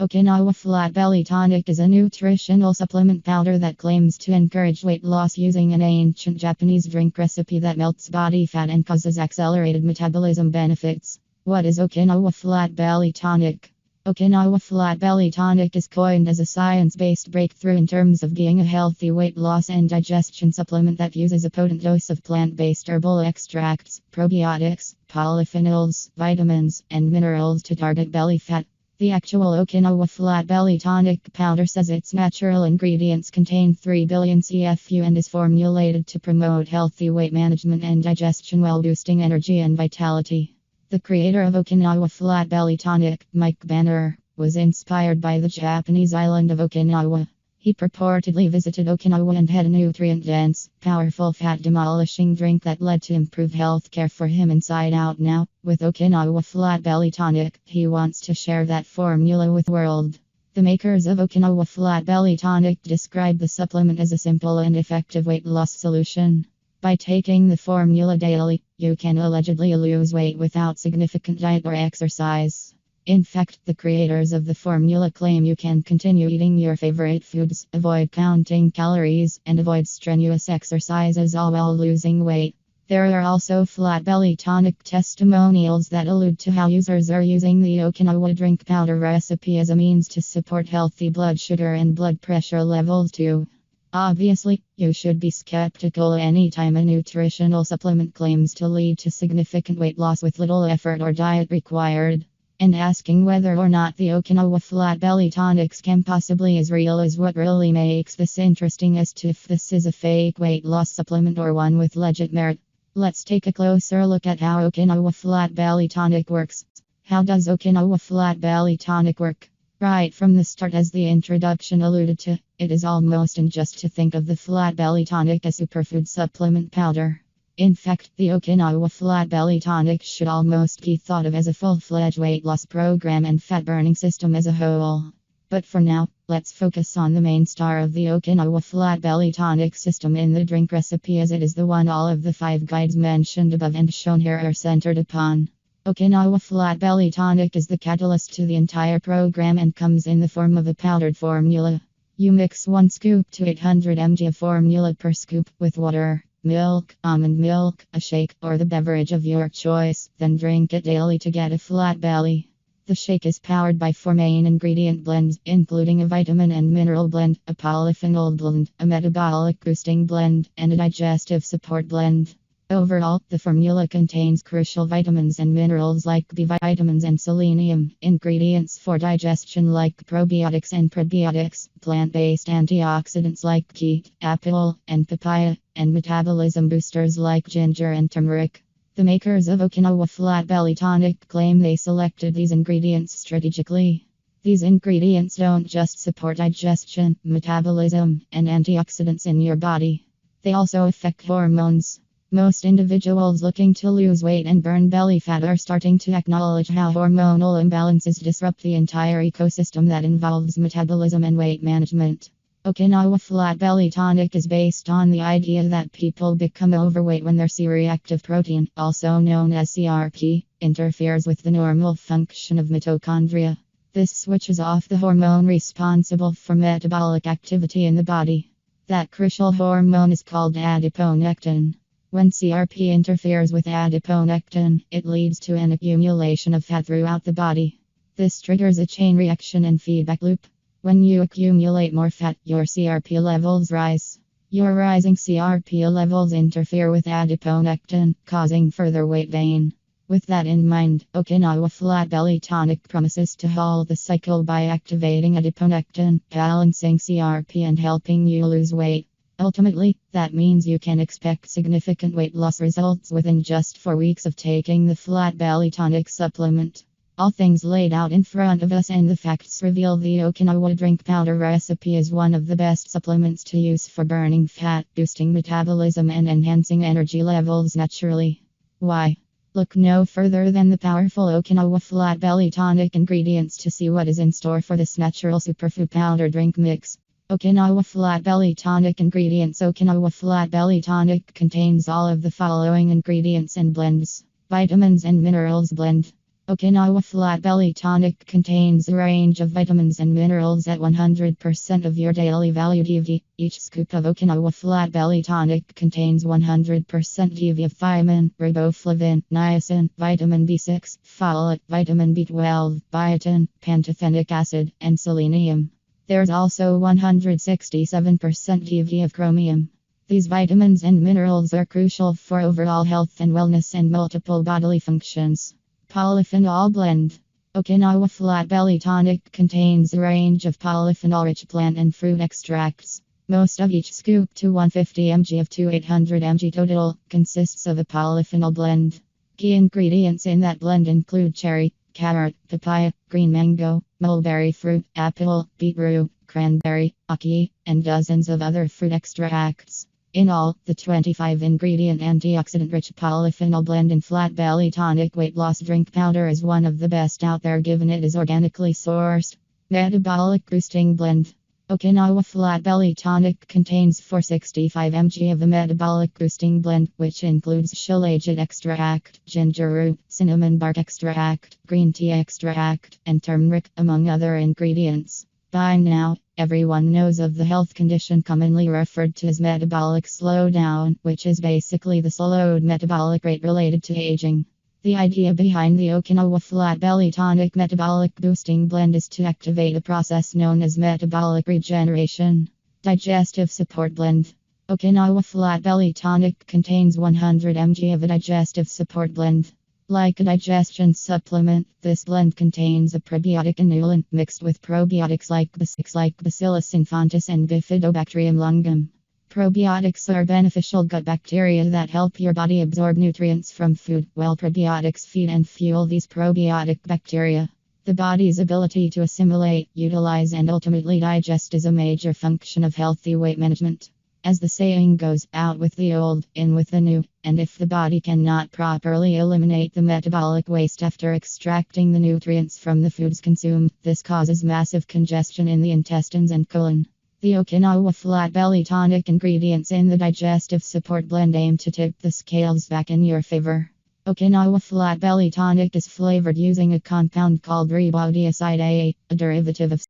Okinawa Flat Belly Tonic is a nutritional supplement powder that claims to encourage weight loss using an ancient Japanese drink recipe that melts body fat and causes accelerated metabolism benefits. What is Okinawa Flat Belly Tonic? Okinawa Flat Belly Tonic is coined as a science-based breakthrough in terms of being a healthy weight loss and digestion supplement that uses a potent dose of plant-based herbal extracts, probiotics, polyphenols, vitamins, and minerals to target belly fat. The actual Okinawa Flat Belly Tonic powder says its natural ingredients contain 3 billion CFU and is formulated to promote healthy weight management and digestion while boosting energy and vitality. The creator of Okinawa Flat Belly Tonic, Mike Banner, was inspired by the Japanese island of Okinawa. He purportedly visited Okinawa and had a nutrient-dense, powerful fat-demolishing drink that led to improved health care for him inside out. Now, with Okinawa Flat Belly Tonic, he wants to share that formula with the world. The makers of Okinawa Flat Belly Tonic describe the supplement as a simple and effective weight loss solution. By taking the formula daily, you can allegedly lose weight without significant diet or exercise. In fact, the creators of the formula claim you can continue eating your favorite foods, avoid counting calories, and avoid strenuous exercises all while losing weight. There are also Flat Belly Tonic testimonials that allude to how users are using the Okinawa drink powder recipe as a means to support healthy blood sugar and blood pressure levels too. Obviously, you should be skeptical anytime a nutritional supplement claims to lead to significant weight loss with little effort or diet required. And asking whether or not the Okinawa Flat Belly Tonics can possibly is real is what really makes this interesting as to if this is a fake weight loss supplement or one with legit merit. Let's take a closer look at how Okinawa Flat Belly Tonic works. How does Okinawa Flat Belly Tonic work? Right from the start, as the introduction alluded to, it is almost unjust to think of the Flat Belly Tonic as superfood supplement powder. In fact, the Okinawa Flat Belly Tonic should almost be thought of as a full-fledged weight loss program and fat-burning system as a whole. But for now, let's focus on the main star of the Okinawa Flat Belly Tonic system in the drink recipe, as it is the one all of the 5 guides mentioned above and shown here are centered upon. Okinawa Flat Belly Tonic is the catalyst to the entire program and comes in the form of a powdered formula. You mix 1 scoop to 800 mg of formula per scoop with water, milk, almond milk, a shake, or the beverage of your choice, then drink it daily to get a flat belly. The shake is powered by 4 main ingredient blends, including a vitamin and mineral blend, a polyphenol blend, a metabolic boosting blend, and a digestive support blend. Overall, the formula contains crucial vitamins and minerals like B vitamins and selenium, ingredients for digestion like probiotics and prebiotics, plant-based antioxidants like peach, apple, and papaya, and metabolism boosters like ginger and turmeric. The makers of Okinawa Flat Belly Tonic claim they selected these ingredients strategically. These ingredients don't just support digestion, metabolism, and antioxidants in your body. They also affect hormones. Most individuals looking to lose weight and burn belly fat are starting to acknowledge how hormonal imbalances disrupt the entire ecosystem that involves metabolism and weight management. Okinawa Flat Belly Tonic is based on the idea that people become overweight when their C-reactive protein, also known as CRP, interferes with the normal function of mitochondria. This switches off the hormone responsible for metabolic activity in the body. That crucial hormone is called adiponectin. When CRP interferes with adiponectin, it leads to an accumulation of fat throughout the body. This triggers a chain reaction and feedback loop. When you accumulate more fat, your CRP levels rise. Your rising CRP levels interfere with adiponectin, causing further weight gain. With that in mind, Okinawa Flat Belly Tonic promises to halt the cycle by activating adiponectin, balancing CRP, and helping you lose weight. Ultimately, that means you can expect significant weight loss results within just 4 weeks of taking the Flat Belly Tonic supplement. All things laid out in front of us and the facts reveal the Okinawa drink powder recipe is one of the best supplements to use for burning fat, boosting metabolism, and enhancing energy levels naturally. Why? Look no further than the powerful Okinawa Flat Belly Tonic ingredients to see what is in store for this natural superfood powder drink mix. Okinawa Flat Belly Tonic ingredients. Okinawa Flat Belly Tonic contains all of the following ingredients and blends. Vitamins and minerals blend. Okinawa Flat Belly Tonic contains a range of vitamins and minerals at 100% of your daily value DV. Each scoop of Okinawa Flat Belly Tonic contains 100% DV of thiamine, riboflavin, niacin, vitamin B6, folate, vitamin B12, biotin, pantothenic acid, and selenium. There's also 167% DV of chromium. These vitamins and minerals are crucial for overall health and wellness and multiple bodily functions. Polyphenol blend. Okinawa Flat Belly Tonic contains a range of polyphenol-rich plant and fruit extracts. Most of each scoop to 150 mg of 800 mg total consists of a polyphenol blend. Key ingredients in that blend include cherry, carrot, papaya, green mango, mulberry fruit, apple, beetroot, cranberry, ackee, and dozens of other fruit extracts. In all, the 25-ingredient antioxidant-rich polyphenol blend in Flat Belly Tonic weight loss drink powder is one of the best out there given it is organically sourced. Metabolic boosting blend. Okinawa Flat Belly Tonic contains 465 mg of the metabolic boosting blend, which includes shilajit extract, ginger root, cinnamon bark extract, green tea extract, and turmeric, among other ingredients. By now, everyone knows of the health condition commonly referred to as metabolic slowdown, which is basically the slowed metabolic rate related to aging. The idea behind the Okinawa Flat Belly Tonic Metabolic Boosting Blend is to activate a process known as metabolic regeneration. Digestive Support Blend. Okinawa Flat Belly Tonic contains 100 mg of a digestive support blend. Like a digestion supplement, this blend contains a probiotic inulin mixed with probiotics like Bacillus infantis and Bifidobacterium longum. Probiotics are beneficial gut bacteria that help your body absorb nutrients from food, while probiotics feed and fuel these probiotic bacteria. The body's ability to assimilate, utilize, and ultimately digest is a major function of healthy weight management. As the saying goes, out with the old, in with the new, and if the body cannot properly eliminate the metabolic waste after extracting the nutrients from the foods consumed, this causes massive congestion in the intestines and colon. The Okinawa Flat Belly Tonic ingredients in the digestive support blend aim to tip the scales back in your favor. Okinawa Flat Belly Tonic is flavored using a compound called ribodiazide A, a derivative of